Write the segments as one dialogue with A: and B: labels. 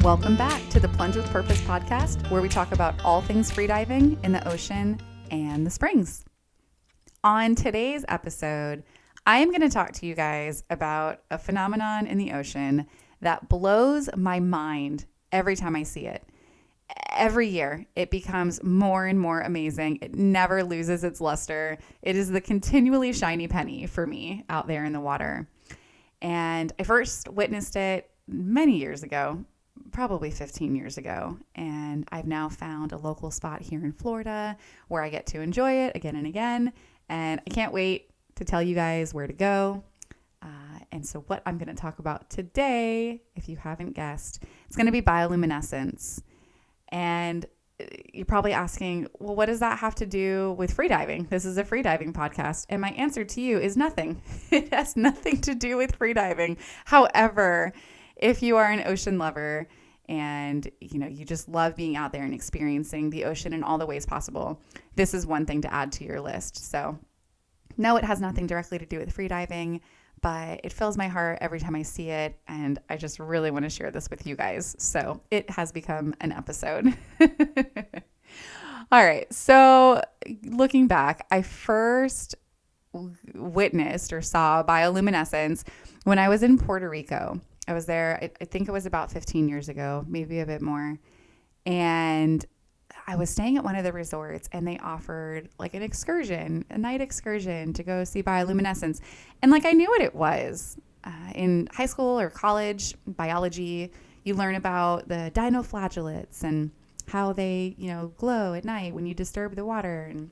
A: Welcome back to the Plunge with Purpose podcast, where we talk about all things freediving in the ocean and the springs. On today's episode, I am going to talk to you guys about a phenomenon in the ocean that blows my mind every time I see it. Every year, it becomes more and more amazing. It never loses its luster. It is the continually shiny penny for me out there in the water. And I first witnessed it many years ago, probably 15 years ago. And I've now found a local spot here in Florida where I get to enjoy it again and again. And I can't wait to tell you guys where to go. And so what I'm going to talk about today, if you haven't guessed, it's going to be bioluminescence. And you're probably asking, well, what does that have to do with freediving? This is a freediving podcast. And my answer to you is nothing. It has nothing to do with freediving. However, if you are an ocean lover and you just love being out there and experiencing the ocean in all the ways possible, this is one thing to add to your list. So no, it has nothing directly to do with freediving, but it fills my heart every time I see it. And I just really want to share this with you guys. So it has become an episode. All right. So looking back, I first witnessed or saw bioluminescence when I was in Puerto Rico. I was there, I think it was about 15 years ago, maybe a bit more. And I was staying at one of the resorts and they offered like an excursion, a night excursion to go see bioluminescence. And I knew what it was. In high school or college biology, you learn about the dinoflagellates and how they, glow at night when you disturb the water. And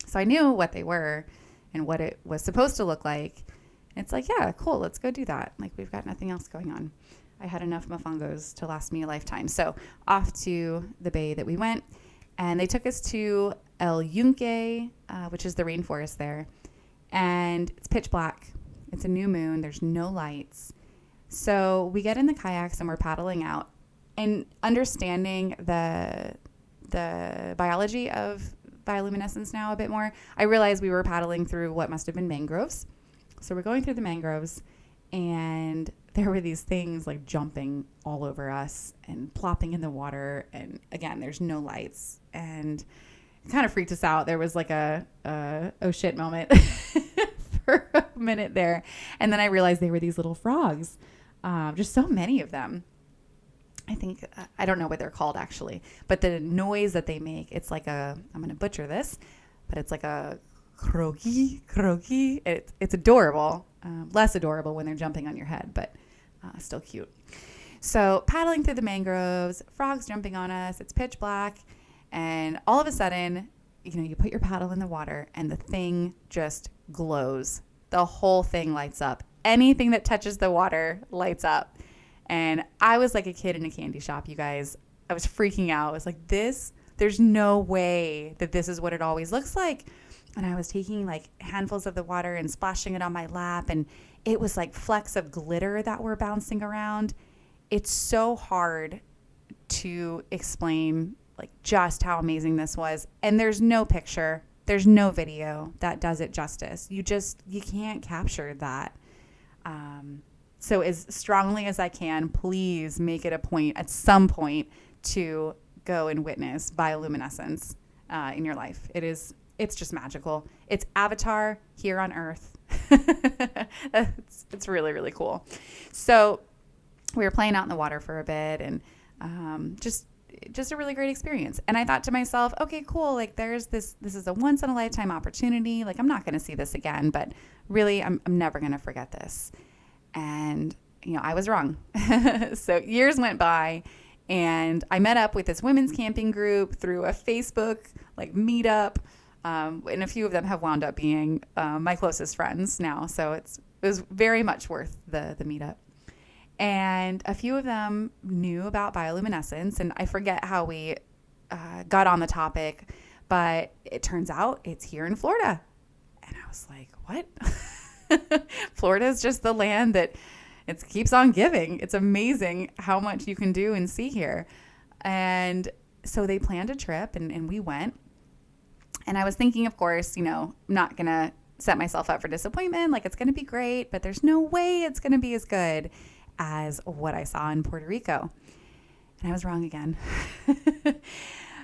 A: so I knew what they were and what it was supposed to look like. It's yeah, cool. Let's go do that. We've got nothing else going on. I had enough mofongos to last me a lifetime. So off to the bay that we went, and they took us to El Yunque, which is the rainforest there. And it's pitch black. It's a new moon. There's no lights. So we get in the kayaks and we're paddling out, and understanding the biology of bioluminescence now a bit more, I realized we were paddling through what must have been mangroves. So we're going through the mangroves, and there were these things jumping all over us and plopping in the water. And again, there's no lights, and it kind of freaked us out. There was a oh shit moment for a minute there. And then I realized they were these little frogs, just so many of them. I think, I don't know what they're called actually, but the noise that they make, it's I'm going to butcher this, but it's like a croaky. It's adorable. Less adorable when they're jumping on your head, but still cute. So paddling through the mangroves, frogs jumping on us, it's pitch black, and all of a sudden, you put your paddle in the water and the thing just glows. The whole thing lights up. Anything that touches the water lights up. And I was like a kid in a candy shop, you guys. I was freaking out. I was like, there's no way that this is what it always looks like. And I was taking handfuls of the water and splashing it on my lap. And it was like flecks of glitter that were bouncing around. It's so hard to explain just how amazing this was. And there's no picture, there's no video that does it justice. You can't capture that. So as strongly as I can, please make it a point at some point to go and witness bioluminescence in your life. It's just magical. It's Avatar here on Earth. It's really, really cool. So we were playing out in the water for a bit, and just a really great experience. And I thought to myself, okay, cool. There's this is a once in a lifetime opportunity. I'm not going to see this again, but really I'm never going to forget this. And, I was wrong. So years went by, and I met up with this women's camping group through a Facebook meetup. And a few of them have wound up being my closest friends now. So it was very much worth the meetup. And a few of them knew about bioluminescence, and I forget how we got on the topic, but it turns out it's here in Florida. And I was like, what? Florida is just the land that it keeps on giving. It's amazing how much you can do and see here. And so they planned a trip, and we went. And I was thinking, of course, I'm not going to set myself up for disappointment. It's going to be great, but there's no way it's going to be as good as what I saw in Puerto Rico. And I was wrong again.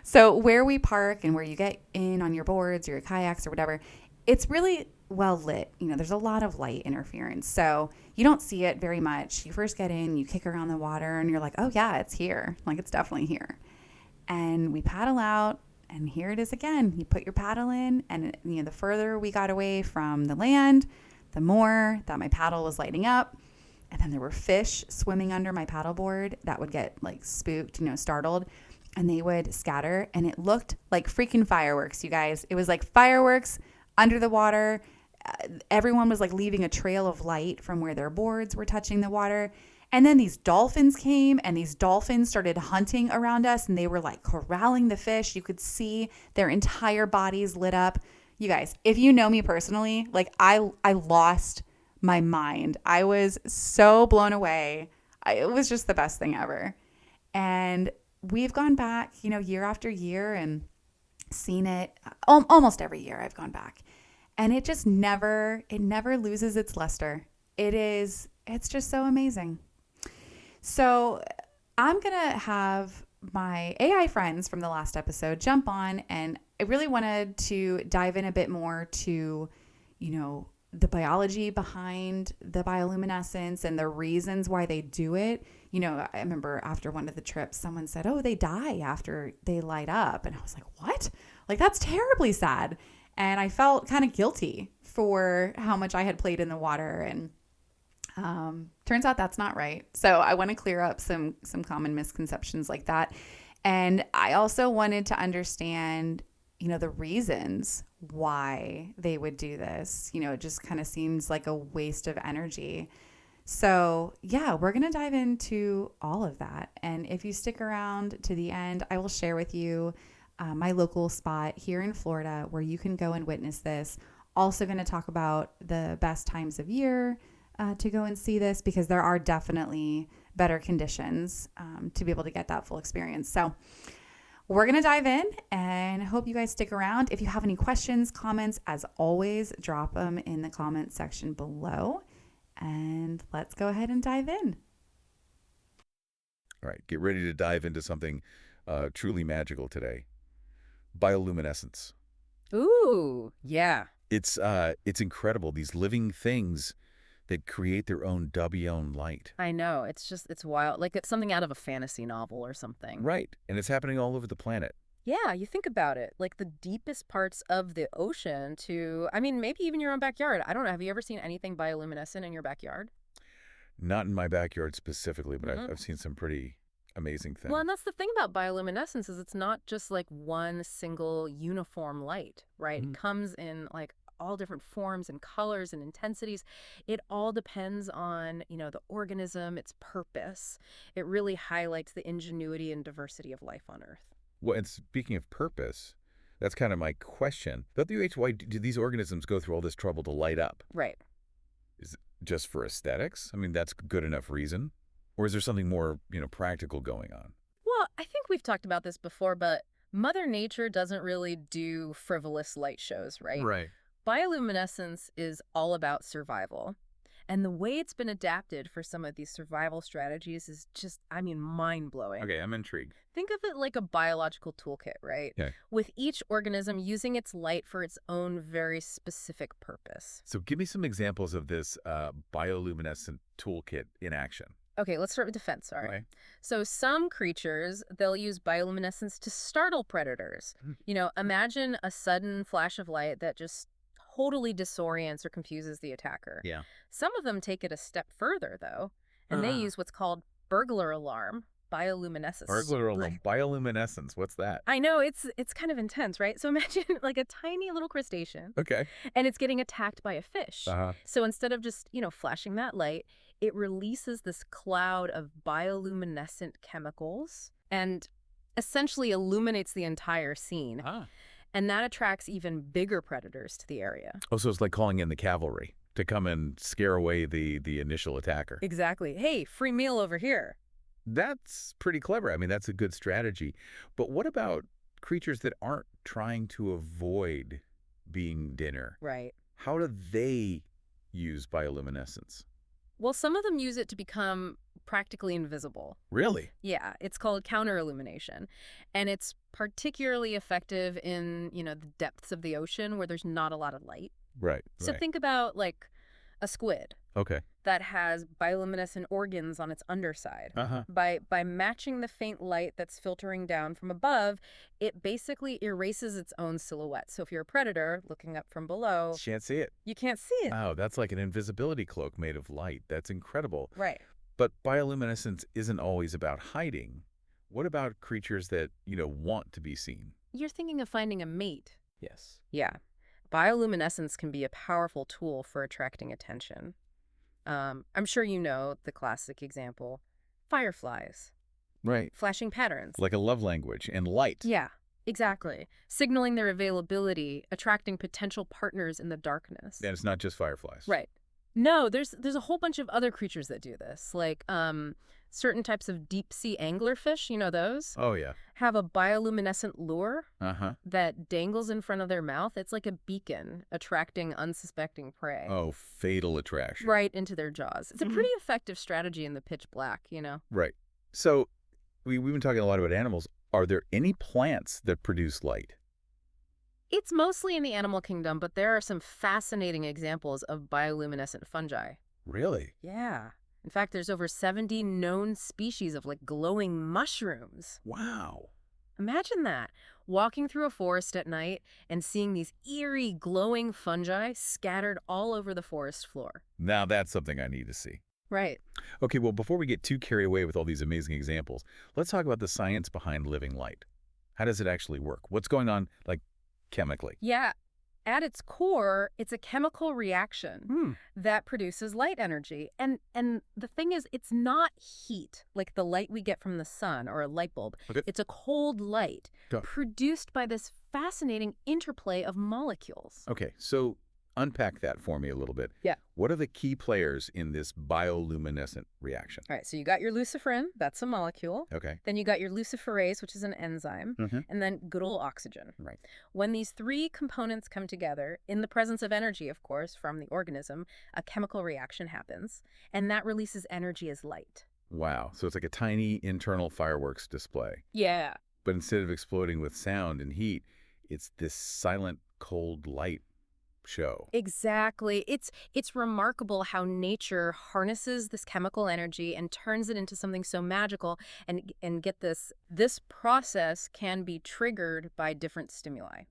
A: So where we park and where you get in on your boards or your kayaks or whatever, it's really well lit. There's a lot of light interference. So you don't see it very much. You first get in, you kick around the water, and you're like, oh, yeah, it's here. Like, it's definitely here. And we paddle out, and here it is again. You put your paddle in, and the further we got away from the land, the more that my paddle was lighting up. And then there were fish swimming under my paddleboard that would get like spooked, startled, and they would scatter. And it looked like freaking fireworks, you guys. It was like fireworks under the water. Everyone was like leaving a trail of light from where their boards were touching the water. And then these dolphins came, and these dolphins started hunting around us, and they were like corralling the fish. You could see their entire bodies lit up. You guys, if you know me personally, like I lost my mind. I was so blown away. It was just the best thing ever. And we've gone back, year after year and seen it almost every year I've gone back. And it never loses its luster. It's just so amazing. So I'm going to have my AI friends from the last episode jump on, and I really wanted to dive in a bit more to, the biology behind the bioluminescence and the reasons why they do it. I remember after one of the trips, someone said, oh, they die after they light up. And I was like, what? Like, that's terribly sad. And I felt kind of guilty for how much I had played in the water. And turns out that's not right. So I want to clear up some common misconceptions like that. And I also wanted to understand, the reasons why they would do this. It just kind of seems like a waste of energy. So yeah, we're going to dive into all of that. And if you stick around to the end, I will share with you my local spot here in Florida where you can go and witness this. Also going to talk about the best times of year to go and see this, because there are definitely better conditions to be able to get that full experience. So we're going to dive in, and I hope you guys stick around. If you have any questions, comments, as always, drop them in the comment section below, and let's go ahead and dive in.
B: All right, get ready to dive into something truly magical today. Bioluminescence.
C: Ooh, yeah.
B: It's incredible. These living things that create their own own light.
C: I know. It's wild. Like it's something out of a fantasy novel or something.
B: Right, and it's happening all over the planet.
C: Yeah, you think about it. Like the deepest parts of the ocean to, I mean, maybe even your own backyard. I don't know. Have you ever seen anything bioluminescent in your backyard?
B: Not in my backyard specifically, but I've seen some pretty amazing things.
C: Well, and that's the thing about bioluminescence is it's not just like one single uniform light, right? It comes in like all different forms and colors and intensities. It all depends on, the organism, its purpose. It really highlights the ingenuity and diversity of life on Earth.
B: Well, and speaking of purpose, that's kind of my question. Why do these organisms go through all this trouble to light up?
C: Right.
B: Is it just for aesthetics? I mean, that's good enough reason. Or is there something more, practical going on?
C: Well, I think we've talked about this before, but Mother Nature doesn't really do frivolous light shows, right?
B: Right.
C: Bioluminescence is all about survival. And the way it's been adapted for some of these survival strategies is just, mind-blowing.
B: Okay, I'm intrigued.
C: Think of it like a biological toolkit, right?
B: Okay.
C: With each organism using its light for its own very specific purpose.
B: So give me some examples of this bioluminescent toolkit in action.
C: Okay, let's start with defense. All right.
B: Okay.
C: So some creatures, they'll use bioluminescence to startle predators. Imagine a sudden flash of light that just totally disorients or confuses the attacker.
B: Yeah.
C: Some of them take it a step further, though, and they use what's called burglar alarm bioluminescence.
B: Burglar alarm, bioluminescence. What's that?
C: I know, it's kind of intense, right? So imagine like a tiny little crustacean,
B: Okay.
C: and it's getting attacked by a fish.
B: Uh-huh.
C: So instead of just, flashing that light, it releases this cloud of bioluminescent chemicals and essentially illuminates the entire scene. And that attracts even bigger predators to the area.
B: Oh, so it's like calling in the cavalry to come and scare away the initial attacker.
C: Exactly. Hey, free meal over here.
B: That's pretty clever. I mean, that's a good strategy. But what about creatures that aren't trying to avoid being dinner?
C: Right.
B: How do they use bioluminescence?
C: Well, some of them use it to become practically invisible.
B: Really?
C: Yeah, it's called counter-illumination. And it's particularly effective in, the depths of the ocean where there's not a lot of light.
B: Right,
C: So
B: right.
C: think about, like, a squid
B: Okay.
C: that has bioluminescent organs on its underside.
B: Uh-huh.
C: By matching the faint light that's filtering down from above, it basically erases its own silhouette. So if you're a predator looking up from below,
B: Can't see it.
C: you can't see it.
B: Wow, that's like an invisibility cloak made of light. That's incredible.
C: Right.
B: But bioluminescence isn't always about hiding. What about creatures that, want to be seen?
C: You're thinking of finding a mate.
B: Yes.
C: Yeah. Bioluminescence can be a powerful tool for attracting attention. I'm sure you know the classic example, fireflies,
B: Right.
C: flashing patterns.
B: Like a love language and light.
C: Yeah, exactly. Signaling their availability, attracting potential partners in the darkness.
B: And it's not just fireflies.
C: Right. No, there's a whole bunch of other creatures that do this, like certain types of deep sea anglerfish, you know those,
B: Oh, yeah.
C: have a bioluminescent lure
B: Uh-huh.
C: that dangles in front of their mouth. It's like a beacon attracting unsuspecting prey.
B: Oh, fatal attraction.
C: Right into their jaws. It's a pretty effective strategy in the pitch black.
B: Right. So we've been talking a lot about animals. Are there any plants that produce light?
C: It's mostly in the animal kingdom, but there are some fascinating examples of bioluminescent fungi.
B: Really?
C: Yeah. In fact, there's over 70 known species of like glowing mushrooms.
B: Wow.
C: Imagine that, walking through a forest at night and seeing these eerie glowing fungi scattered all over the forest floor.
B: Now that's something I need to see.
C: Right.
B: Okay, well, before we get too carried away with all these amazing examples, let's talk about the science behind living light. How does it actually work? What's going on, like, chemically?
C: Yeah. At its core, it's a chemical reaction that produces light energy. And the thing is, it's not heat, like the light we get from the sun or a light bulb.
B: Okay.
C: It's a cold light
B: Go.
C: produced by this fascinating interplay of molecules.
B: Okay, so unpack that for me a little bit.
C: Yeah.
B: What are the key players in this bioluminescent reaction?
C: All right, so you got your luciferin, that's a molecule.
B: Okay.
C: Then you got your luciferase, which is an enzyme, and then good old oxygen.
B: Right.
C: When these three components come together, in the presence of energy, of course, from the organism, a chemical reaction happens, and that releases energy as light.
B: Wow, so it's like a tiny internal fireworks display.
C: Yeah.
B: But instead of exploding with sound and heat, it's this silent, cold light show.
C: Exactly. It's remarkable how nature harnesses this chemical energy and turns it into something so magical. And get this process can be triggered by different stimuli,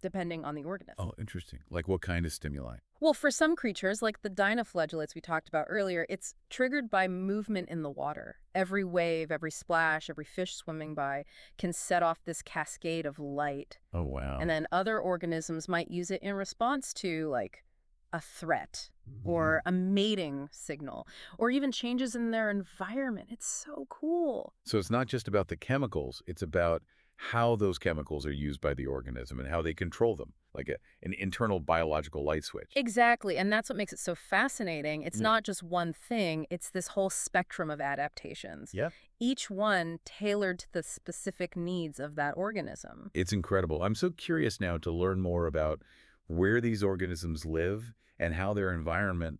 C: depending on the organism.
B: Oh, interesting. Like what kind of stimuli?
C: Well, for some creatures, like the dinoflagellates we talked about earlier, it's triggered by movement in the water. Every wave, every splash, every fish swimming by can set off this cascade of light.
B: Oh, wow.
C: And then other organisms might use it in response to, like, a threat or a mating signal or even changes in their environment. It's so cool.
B: So it's not just about the chemicals, it's about how those chemicals are used by the organism and how they control them, like an internal biological light switch.
C: Exactly. And that's what makes it so fascinating. It's
B: Yeah.
C: not just one thing, it's this whole spectrum of adaptations.
B: Yeah.
C: Each one tailored to the specific needs of that organism.
B: It's incredible. I'm so curious now to learn more about where these organisms live and how their environment,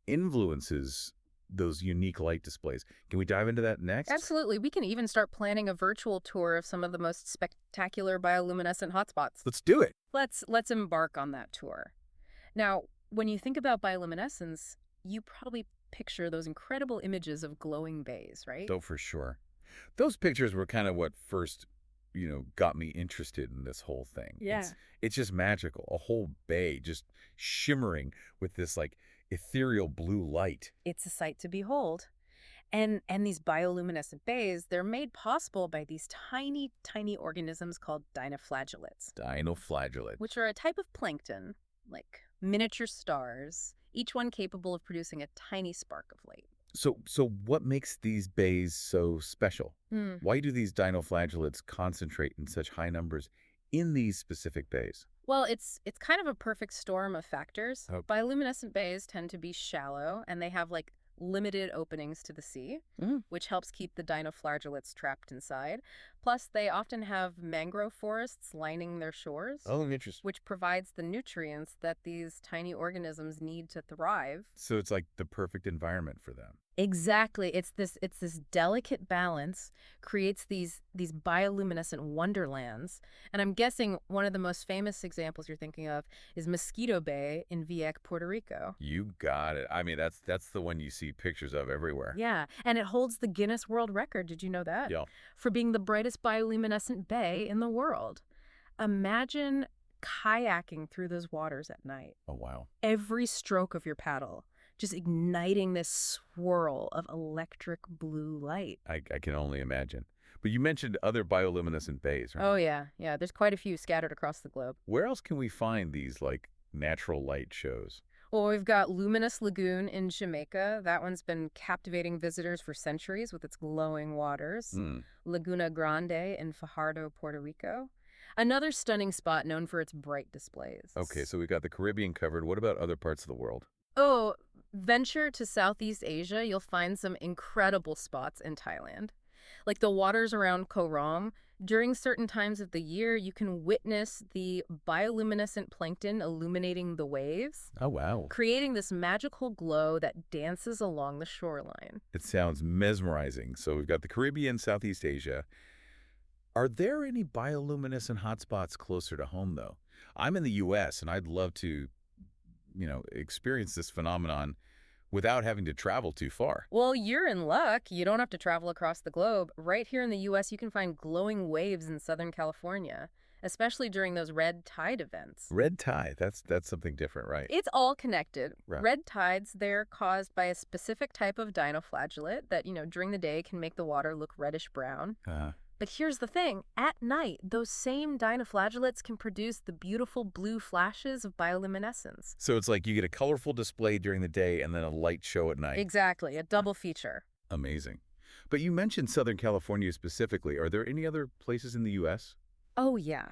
B: influences those unique light displays. Can we dive into that next?
C: Absolutely. We can even start planning a virtual tour of some of the most spectacular bioluminescent hotspots.
B: Let's do it.
C: Let's embark on that tour. Now, when you think about bioluminescence, you probably picture those incredible images of glowing bays, right?
B: Oh, for sure. Those pictures were kind of what first, got me interested in this whole thing.
C: Yeah.
B: It's just magical. A whole bay just shimmering with this like ethereal blue light.
C: It's a sight to behold. And these bioluminescent bays, they're made possible by these tiny, tiny organisms called dinoflagellates,
B: Dinoflagellate.
C: which are a type of plankton, like miniature stars, each one capable of producing a tiny spark of light.
B: So what makes these bays so special? Why do these dinoflagellates concentrate in such high numbers in these specific bays?
C: Well, it's kind of a perfect storm of factors.
B: Oh.
C: Bioluminescent bays tend to be shallow, and they have like limited openings to the sea,
B: Mm.
C: which helps keep the dinoflagellates trapped inside. Plus, they often have mangrove forests lining their shores,
B: Oh, interesting.
C: which provides the nutrients that these tiny organisms need to thrive.
B: So it's like the perfect environment for them.
C: Exactly. It's this delicate balance creates these bioluminescent wonderlands. And I'm guessing one of the most famous examples you're thinking of is Mosquito Bay in Vieques, Puerto Rico.
B: You got it. I mean, that's the one you see pictures of everywhere.
C: Yeah, and it holds the Guinness World Record. Did you know that?
B: Yeah.
C: For being the brightest bioluminescent bay in the world. Imagine kayaking through those waters at night.
B: Oh, wow.
C: Every stroke of your paddle just igniting this swirl of electric blue light.
B: I can only imagine. But you mentioned other bioluminescent bays, right?
C: Oh, yeah. Yeah, there's quite a few scattered across the globe.
B: Where else can we find these, like, natural light shows?
C: Well, we've got Luminous Lagoon in Jamaica. That one's been captivating visitors for centuries with its glowing waters.
B: Hmm.
C: Laguna Grande in Fajardo, Puerto Rico. Another stunning spot known for its bright displays.
B: Okay, so we've got the Caribbean covered. What about other parts of the world?
C: Oh, venture to Southeast Asia, you'll find some incredible spots in Thailand. Like the waters around Koh Rong, during certain times of the year, you can witness the bioluminescent plankton illuminating the waves,
B: Oh, wow.
C: creating this magical glow that dances along the shoreline.
B: It sounds mesmerizing. So we've got the Caribbean, Southeast Asia. Are there any bioluminescent hotspots closer to home, though? I'm in the U.S., and I'd love to, experience this phenomenon without having to travel too far.
C: Well, you're in luck. You don't have to travel across the globe. Right here in the U.S., you can find glowing waves in Southern California, especially during those red tide events.
B: Red tide, that's something different, right?
C: It's all connected.
B: Right.
C: Red tides, they're caused by a specific type of dinoflagellate that, during the day can make the water look reddish-brown. But here's the thing. At night, those same dinoflagellates can produce the beautiful blue flashes of bioluminescence.
B: So it's like you get a colorful display during the day and then a light show at night.
C: Exactly, a double feature.
B: Amazing. But you mentioned Southern California specifically. Are there any other places in the U.S.?
C: Oh, yeah.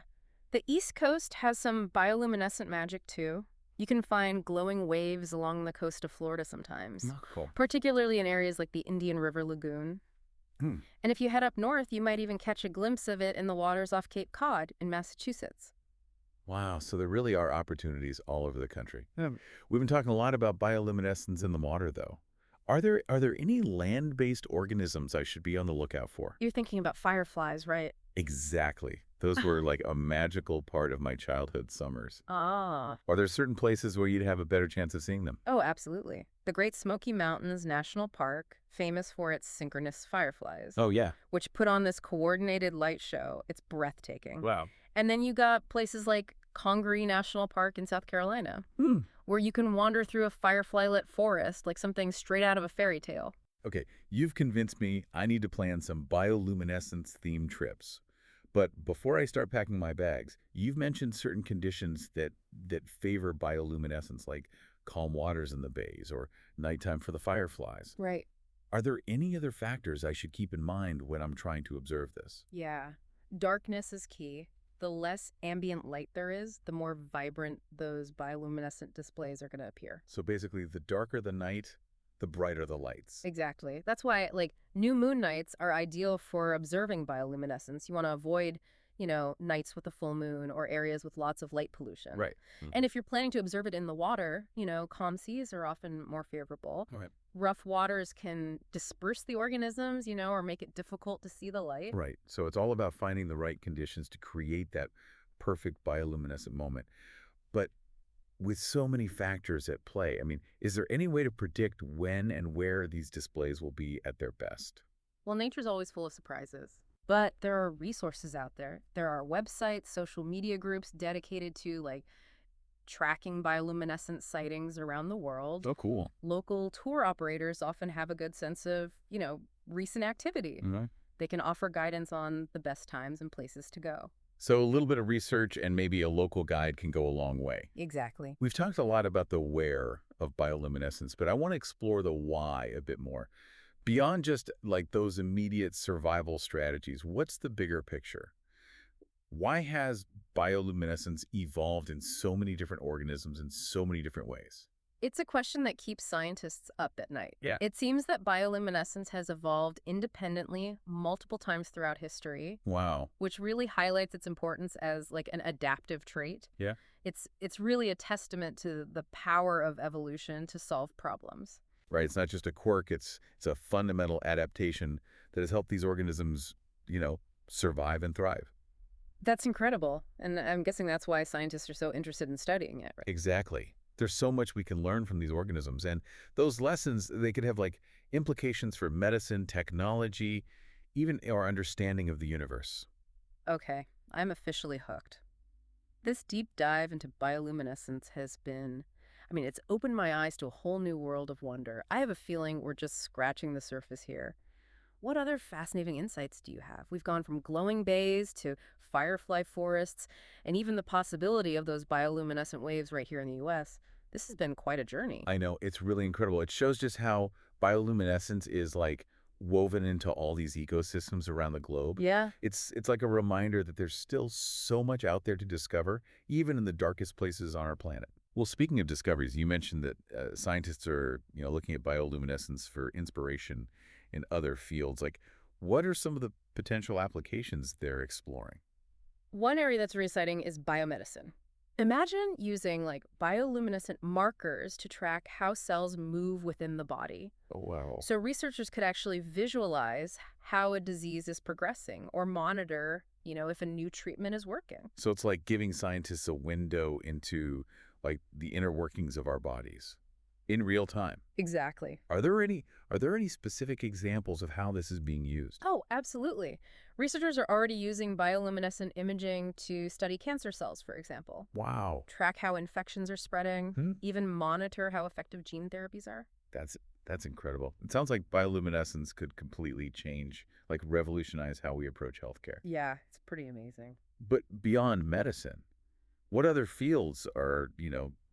C: The East Coast has some bioluminescent magic, too. You can find glowing waves along the coast of Florida sometimes,
B: Oh, cool.
C: particularly in areas like the Indian River Lagoon.
B: Hmm.
C: And if you head up north, you might even catch a glimpse of it in the waters off Cape Cod in Massachusetts.
B: Wow, so there really are opportunities all over the country. We've been talking a lot about bioluminescence in the water, though. Are there any land-based organisms I should be on the lookout for?
C: You're thinking about fireflies, right?
B: Exactly. Those were like a magical part of my childhood summers.
C: Ah.
B: Are there certain places where you'd have a better chance of seeing them?
C: Oh, absolutely. The Great Smoky Mountains National Park, famous for its synchronous fireflies,
B: Oh, yeah.
C: which put on this coordinated light show. It's breathtaking.
B: Wow.
C: And then you got places like Congaree National Park in South Carolina,
B: Hmm.
C: where you can wander through a firefly-lit forest like something straight out of a fairy tale.
B: Okay, you've convinced me I need to plan some bioluminescence-themed trips. But before I start packing my bags, you've mentioned certain conditions that favor bioluminescence, like calm waters in the bays or nighttime for the fireflies.
C: Right.
B: Are there any other factors I should keep in mind when I'm trying to observe this?
C: Yeah. Darkness is key. The less ambient light there is, the more vibrant those bioluminescent displays are going to appear.
B: So basically, the darker the night, the brighter the lights.
C: Exactly. That's why, new moon nights are ideal for observing bioluminescence. You want to avoid, nights with a full moon or areas with lots of light pollution.
B: Right.
C: And if you're planning to observe it in the water, calm seas are often more favorable.
B: Right.
C: Rough waters can disperse the organisms, or make it difficult to see the light.
B: Right. So it's all about finding the right conditions to create that perfect bioluminescent moment. But with so many factors at play, is there any way to predict when and where these displays will be at their best?
C: Well, nature's always full of surprises. But there are resources out there. There are websites, social media groups dedicated to, tracking bioluminescent sightings around the world.
B: Oh, cool.
C: Local tour operators often have a good sense of, recent activity.
B: Mm-hmm.
C: They can offer guidance on the best times and places to go.
B: So a little bit of research and maybe a local guide can go a long way.
C: Exactly.
B: We've talked a lot about the where of bioluminescence, but I want to explore the why a bit more. Beyond just those immediate survival strategies, what's the bigger picture? Why has bioluminescence evolved in so many different organisms in so many different ways?
C: It's a question that keeps scientists up at night.
B: Yeah.
C: It seems that bioluminescence has evolved independently multiple times throughout history,
B: Wow.
C: which really highlights its importance as like an adaptive trait.
B: Yeah.
C: It's really a testament to the power of evolution to solve problems.
B: Right. It's not just a quirk. It's a fundamental adaptation that has helped these organisms, you know, survive and thrive.
C: That's incredible, and I'm guessing that's why scientists are so interested in studying it, right?
B: Exactly. There's so much we can learn from these organisms, and those lessons, they could have like implications for medicine, technology, even our understanding of the universe.
C: Okay, I'm officially hooked. This deep dive into bioluminescence has been, it's opened my eyes to a whole new world of wonder. I have a feeling we're just scratching the surface here. What other fascinating insights do you have? We've gone from glowing bays to firefly forests, and even the possibility of those bioluminescent waves right here in the US. This has been quite a journey.
B: I know, it's really incredible. It shows just how bioluminescence is like woven into all these ecosystems around the globe.
C: Yeah,
B: It's like a reminder that there's still so much out there to discover, even in the darkest places on our planet. Well, speaking of discoveries, you mentioned that scientists are, looking at bioluminescence for inspiration in other fields. Like, what are some of the potential applications they're exploring?
C: one area that's really exciting is biomedicine. Imagine using like bioluminescent markers to track how cells move within the body.
B: Oh, wow.
C: So researchers could actually visualize how a disease is progressing or monitor, if a new treatment is working.
B: So it's like giving scientists a window into like the inner workings of our bodies in real time.
C: Exactly.
B: Are there any specific examples of how this is being used?
C: Oh, absolutely. Researchers are already using bioluminescent imaging to study cancer cells, for example,
B: Wow.
C: track how infections are spreading,
B: Hmm?
C: even monitor how effective gene therapies are.
B: That's that's incredible. It sounds like bioluminescence could completely change, like revolutionize how we approach healthcare.
C: Yeah, it's pretty amazing.
B: But beyond medicine, what other fields are,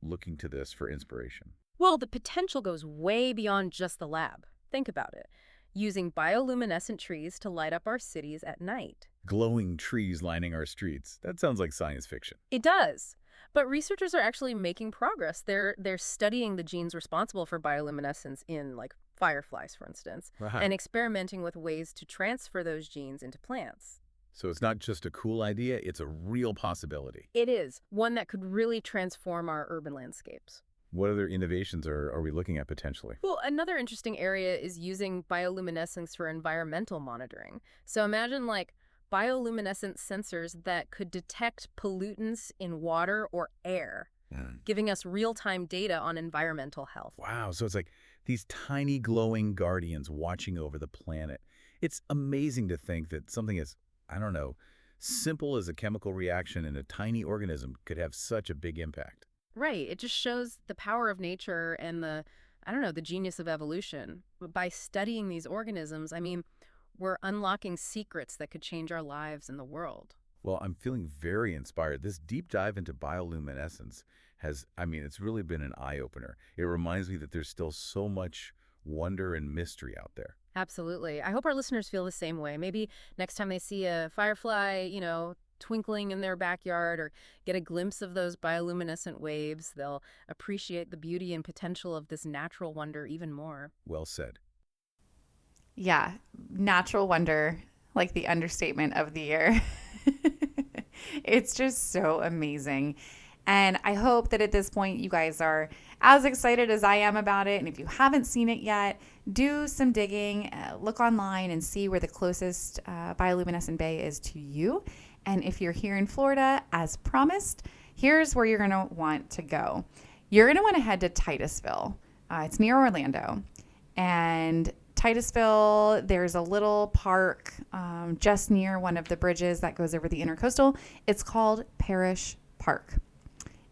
B: looking to this for inspiration?
C: Well, the potential goes way beyond just the lab. Think about it. Using bioluminescent trees to light up our cities at night.
B: Glowing trees lining our streets. That sounds like science fiction.
C: It does. But researchers are actually making progress. They're studying the genes responsible for bioluminescence in like fireflies, for instance,
B: Right.
C: and experimenting with ways to transfer those genes into plants.
B: So it's not just a cool idea, it's a real possibility.
C: It is one that could really transform our urban landscapes.
B: What other innovations are we looking at potentially?
C: Well, another interesting area is using bioluminescence for environmental monitoring. So imagine like bioluminescent sensors that could detect pollutants in water or air,
B: Mm.
C: giving us real-time data on environmental health.
B: Wow, so it's like these tiny glowing guardians watching over the planet. It's amazing to think that something as, I don't know, simple as a chemical reaction in a tiny organism could have such a big impact.
C: Right. It just shows the power of nature and the genius of evolution. But by studying these organisms, we're unlocking secrets that could change our lives and the world.
B: Well, I'm feeling very inspired. This deep dive into bioluminescence it's really been an eye-opener. It reminds me that there's still so much wonder and mystery out there.
C: Absolutely. I hope our listeners feel the same way. Maybe next time they see a firefly, twinkling in their backyard or get a glimpse of those bioluminescent waves, they'll appreciate the beauty and potential of this natural wonder even more.
B: Well said.
A: Yeah, natural wonder, like the understatement of the year. It's just so amazing. And I hope that at this point you guys are as excited as I am about it. And if you haven't seen it yet, do some digging, look online and see where the closest bioluminescent bay is to you. And if you're here in Florida, as promised, here's where you're going to want to go. You're going to want to head to Titusville. It's near Orlando. And Titusville, there's a little park just near one of the bridges that goes over the intercoastal. It's called Parish Park.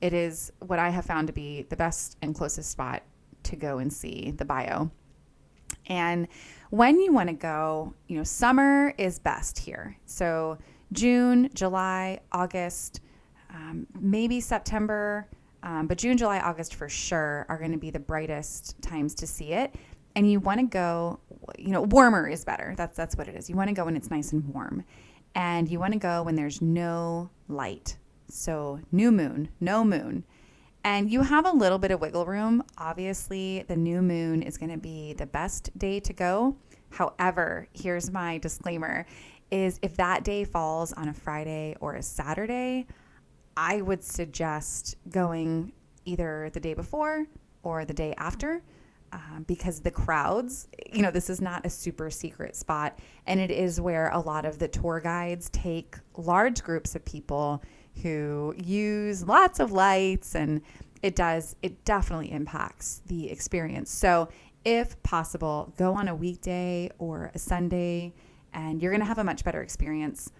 A: It is what I have found to be the best and closest spot to go and see the bio. And when you want to go, summer is best here. So June, July, August, maybe September, but June, July, August for sure are going to be the brightest times to see it. And you want to go, warmer is better. That's what it is. You want to go when it's nice and warm. And you want to go when there's no light. So new moon, no moon. And you have a little bit of wiggle room. Obviously, the new moon is going to be the best day to go. However, here's my disclaimer is if that day falls on a Friday or a Saturday, I would suggest going either the day before or the day after, because the crowds, this is not a super secret spot. And it is where a lot of the tour guides take large groups of people who use lots of lights, and it definitely impacts the experience. So if possible, go on a weekday or a Sunday, and you're going to have a much better experience,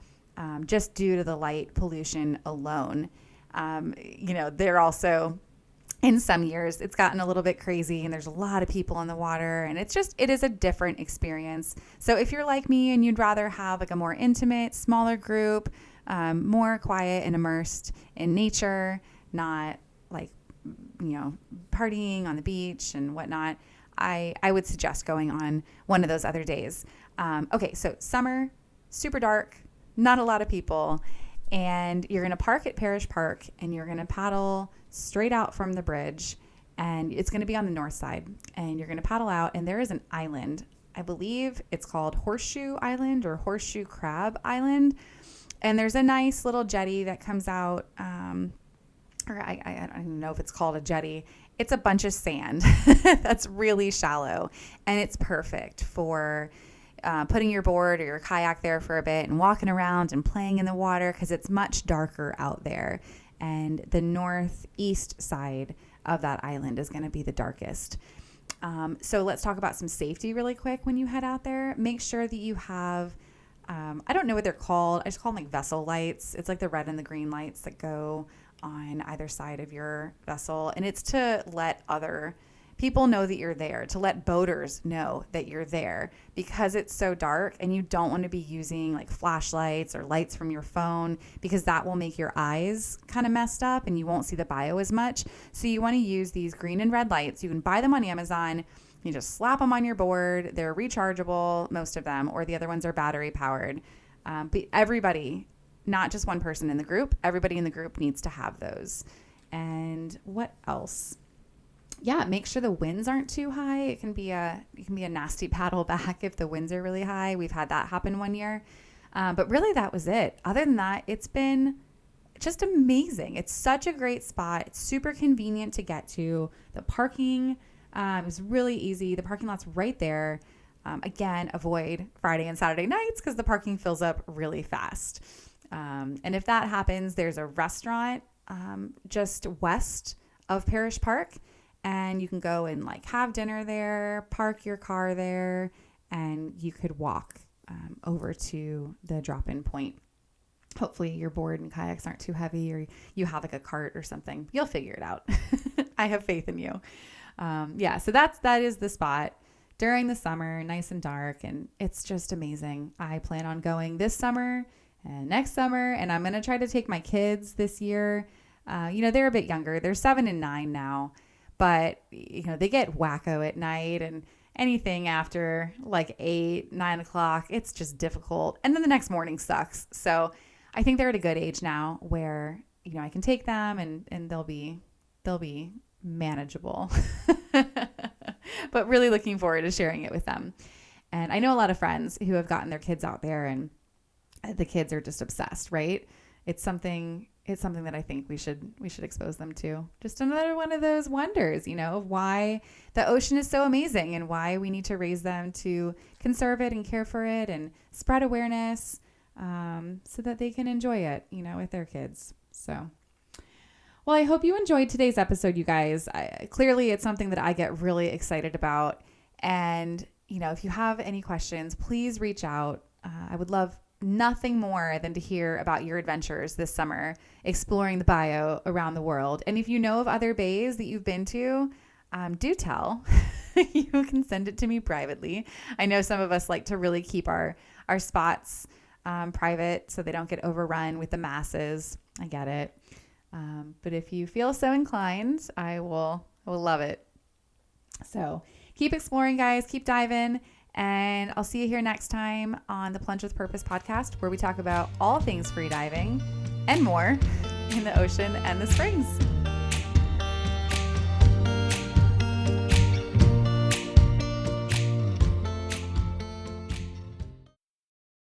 A: just due to the light pollution alone. They're also, in some years, it's gotten a little bit crazy and there's a lot of people in the water, and it is a different experience. So if you're like me and you'd rather have like a more intimate, smaller group, more quiet and immersed in nature, not like, partying on the beach and whatnot, I would suggest going on one of those other days. Okay, so summer, super dark, not a lot of people, and you're going to park at Parish Park and you're going to paddle straight out from the bridge, and it's going to be on the north side, and you're going to paddle out, and there is an island. I believe it's called Horseshoe Island or Horseshoe Crab Island. And there's a nice little jetty that comes out, or I don't even know if it's called a jetty. It's a bunch of sand that's really shallow, and it's perfect for putting your board or your kayak there for a bit and walking around and playing in the water, because it's much darker out there. And the northeast side of that island is going to be the darkest. So let's talk about some safety really quick when you head out there. Make sure that you have, I don't know what they're called. I just call them like vessel lights. It's like the red and the green lights that go on either side of your vessel. And it's to let other people know that you're there, to let boaters know that you're there, because it's so dark and you don't want to be using like flashlights or lights from your phone, because that will make your eyes kind of messed up and you won't see the bio as much. So you want to use these green and red lights. You can buy them on Amazon. You just slap them on your board. They're rechargeable, most of them, or the other ones are battery powered. But everybody, not just one person in the group, everybody in the group needs to have those. And what else? Yeah, make sure the winds aren't too high. It can be a nasty paddle back if the winds are really high. We've had that happen one year. But really that was it. Other than that, it's been just amazing. It's such a great spot. It's super convenient to get to. The parking is really easy. The parking lot's right there. Again, avoid Friday and Saturday nights because the parking fills up really fast. And if that happens, there's a restaurant just west of Parish Park, and you can go and like have dinner there, park your car there, and you could walk over to the drop-in point. Hopefully your board and kayaks aren't too heavy, or you have like a cart or something. You'll figure it out. I have faith in you. So that is the spot during the summer, nice and dark, and it's just amazing. I plan on going this summer and next summer, and I'm going to try to take my kids this year. They're a bit younger. They're 7 and 9 now, but they get wacko at night, and anything after like 8, 9 o'clock, it's just difficult. And then the next morning sucks. So I think they're at a good age now where, I can take them and they'll be manageable, but really looking forward to sharing it with them. And I know a lot of friends who have gotten their kids out there, and the kids are just obsessed, right? It's something that I think we should expose them to. Just another one of those wonders, of why the ocean is so amazing and why we need to raise them to conserve it and care for it and spread awareness, so that they can enjoy it, with their kids. So, well, I hope you enjoyed today's episode, you guys. Clearly, it's something that I get really excited about. And, if you have any questions, please reach out. I would love nothing more than to hear about your adventures this summer exploring the bio around the world. And if you know of other bays that you've been to, do tell. You can send it to me privately. I know some of us like to really keep our spots private so they don't get overrun with the masses. I get it. But if you feel so inclined, I will love it. So keep exploring, guys. Keep diving. And I'll see you here next time on the Plunge with Purpose podcast, where we talk about all things free diving and more in the ocean and the springs.